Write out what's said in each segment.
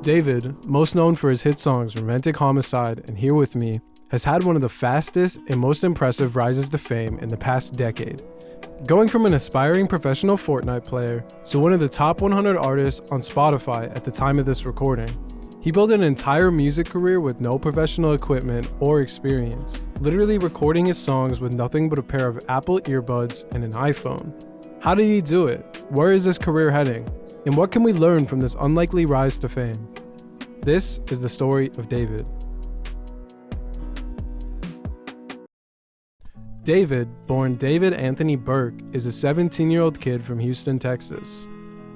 David, most known for his hit songs Romantic Homicide and Here With Me, has had one of the fastest and most impressive rises to fame in the past decade. Going from an aspiring professional Fortnite player to one of the top 100 artists on Spotify at the time of this recording, he built an entire music career with no professional equipment or experience, literally recording his songs with nothing but a pair of Apple earbuds and an iPhone. How did he do it? Where is his career heading? And what can we learn from this unlikely rise to fame? This is the story of David. David, born David Anthony Burke, is a 17-year-old kid from Houston, Texas.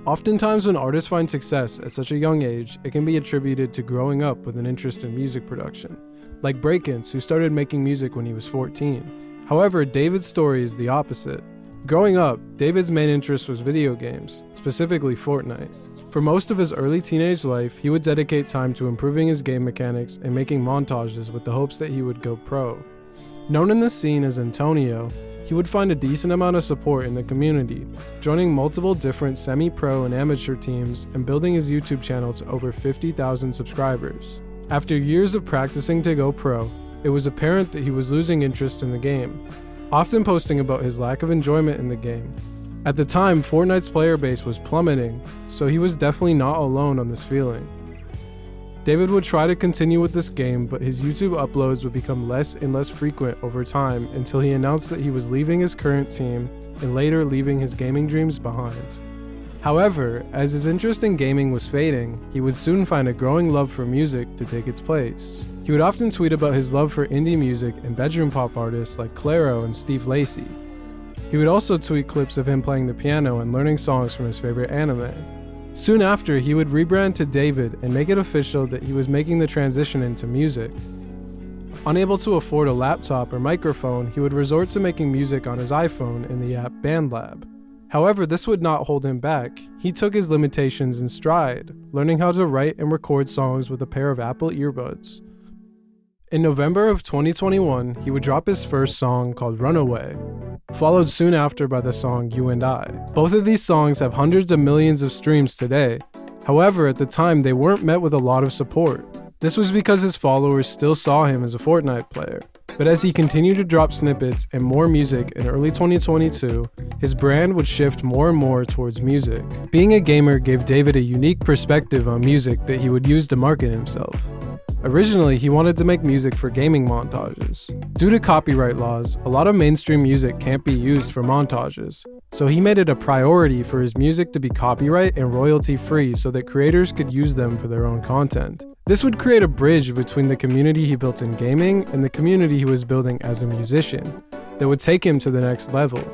Oftentimes when artists find success at such a young age, it can be attributed to growing up with an interest in music production, like Breakins, who started making music when he was 14. However, David's story is the opposite. Growing up, David's main interest was video games, specifically Fortnite. For most of his early teenage life, he would dedicate time to improving his game mechanics and making montages with the hopes that he would go pro. Known in the scene as Antonio, he would find a decent amount of support in the community, joining multiple different semi-pro and amateur teams and building his YouTube channel to over 50,000 subscribers. After years of practicing to go pro, it was apparent that he was losing interest in the game, often posting about his lack of enjoyment in the game. At the time, Fortnite's player base was plummeting, so he was definitely not alone on this feeling. David would try to continue with this game, but his YouTube uploads would become less and less frequent over time until he announced that he was leaving his current team and later leaving his gaming dreams behind. However, as his interest in gaming was fading, he would soon find a growing love for music to take its place. He would often tweet about his love for indie music and bedroom pop artists like Clairo and Steve Lacy. He would also tweet clips of him playing the piano and learning songs from his favorite anime. Soon after, he would rebrand to David and make it official that he was making the transition into music. Unable to afford a laptop or microphone, he would resort to making music on his iPhone in the app bandlab. However, this would not hold him back. He took his limitations in stride, learning how to write and record songs with a pair of Apple earbuds. In November of 2021, he would drop his first song called Runaway, followed soon after by the song You and I. Both of these songs have hundreds of millions of streams today. However, at the time, they weren't met with a lot of support. This was because his followers still saw him as a Fortnite player. But as he continued to drop snippets and more music in early 2022, his brand would shift more and more towards music. Being a gamer gave David a unique perspective on music that he would use to market himself. Originally, he wanted to make music for gaming montages. Due to copyright laws, a lot of mainstream music can't be used for montages, so he made it a priority for his music to be copyright and royalty-free so that creators could use them for their own content. This would create a bridge between the community he built in gaming and the community he was building as a musician that would take him to the next level.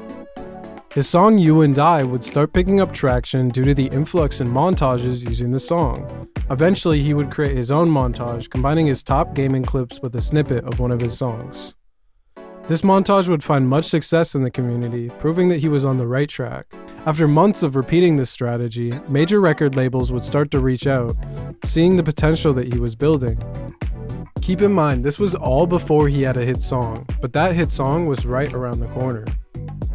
His song You and I would start picking up traction due to the influx in montages using the song. Eventually, he would create his own montage, combining his top gaming clips with a snippet of one of his songs. This montage would find much success in the community, proving that he was on the right track. After months of repeating this strategy, major record labels would start to reach out, seeing the potential that he was building. Keep in mind, this was all before he had a hit song, but that hit song was right around the corner.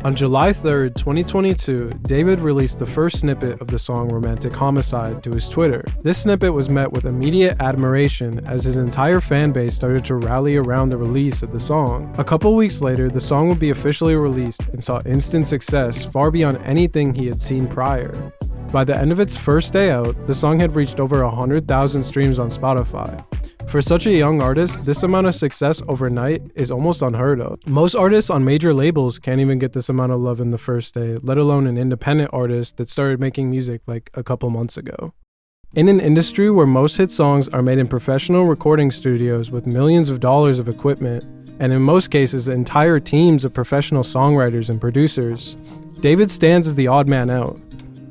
On July 3rd, 2022, David released the first snippet of the song Romantic Homicide to his Twitter. This snippet was met with immediate admiration as his entire fan base started to rally around the release of the song. A couple weeks later, the song would be officially released and saw instant success far beyond anything he had seen prior. By the end of its first day out, the song had reached over 100,000 streams on Spotify. For such a young artist, this amount of success overnight is almost unheard of. Most artists on major labels can't even get this amount of love in the first day, let alone an independent artist that started making music like a couple months ago. In an industry where most hit songs are made in professional recording studios with millions of dollars of equipment, and in most cases entire teams of professional songwriters and producers, David stands as the odd man out.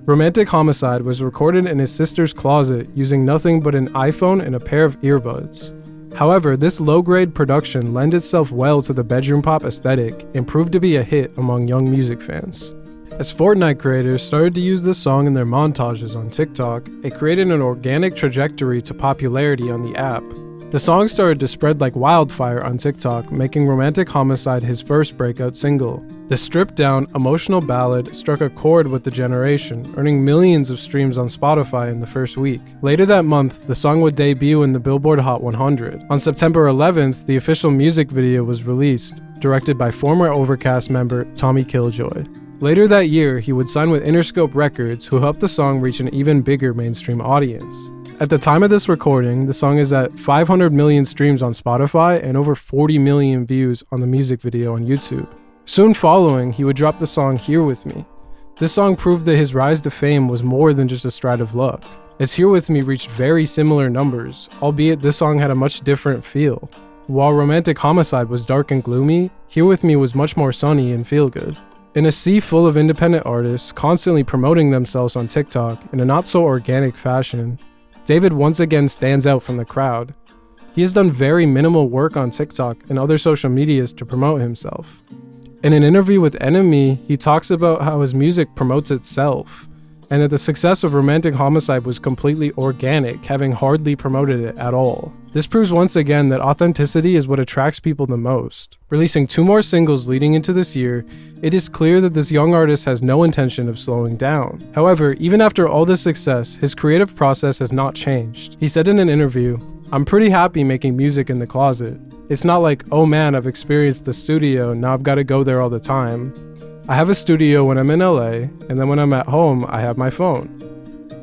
Romantic Homicide was recorded in his sister's closet using nothing but an iPhone and a pair of earbuds. However, this low-grade production lent itself well to the bedroom pop aesthetic and proved to be a hit among young music fans. As Fortnite creators started to use this song in their montages on TikTok, it created an organic trajectory to popularity on the app. The song started to spread like wildfire on TikTok, making Romantic Homicide his first breakout single. The stripped-down, emotional ballad struck a chord with the generation, earning millions of streams on Spotify in the first week. Later that month, the song would debut in the Billboard Hot 100. On September 11th, the official music video was released, directed by former Overcast member Tommy Killjoy. Later that year, he would sign with Interscope Records, who helped the song reach an even bigger mainstream audience. At the time of this recording, the song is at 500 million streams on Spotify and over 40 million views on the music video on YouTube. Soon following, he would drop the song Here With Me. This song proved that his rise to fame was more than just a stride of luck, as Here With Me reached very similar numbers, albeit this song had a much different feel. While Romantic Homicide was dark and gloomy, Here With Me was much more sunny and feel good. In a sea full of independent artists constantly promoting themselves on TikTok in a not so organic fashion, David once again stands out from the crowd. He has done very minimal work on TikTok and other social medias to promote himself. In an interview with Enemy, he talks about how his music promotes itself, and that the success of Romantic Homicide was completely organic, having hardly promoted it at all. This proves once again that authenticity is what attracts people the most. Releasing 2 more singles leading into this year, it is clear that this young artist has no intention of slowing down. However, even after all this success, his creative process has not changed. He said in an interview, "I'm pretty happy making music in the closet. It's not like, oh man, I've experienced the studio, now I've got to go there all the time. I have a studio when I'm in LA, and then when I'm at home, I have my phone."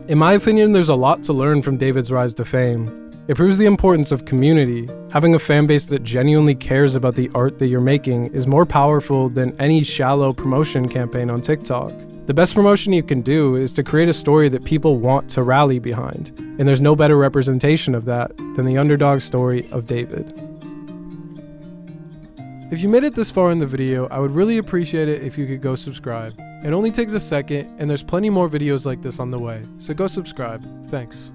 In my opinion, there's a lot to learn from David's rise to fame. It proves the importance of community. Having a fan base that genuinely cares about the art that you're making is more powerful than any shallow promotion campaign on TikTok. The best promotion you can do is to create a story that people want to rally behind, and there's no better representation of that than the underdog story of David. If you made it this far in the video, I would really appreciate it if you could go subscribe. It only takes a second, and there's plenty more videos like this on the way, so go subscribe. Thanks.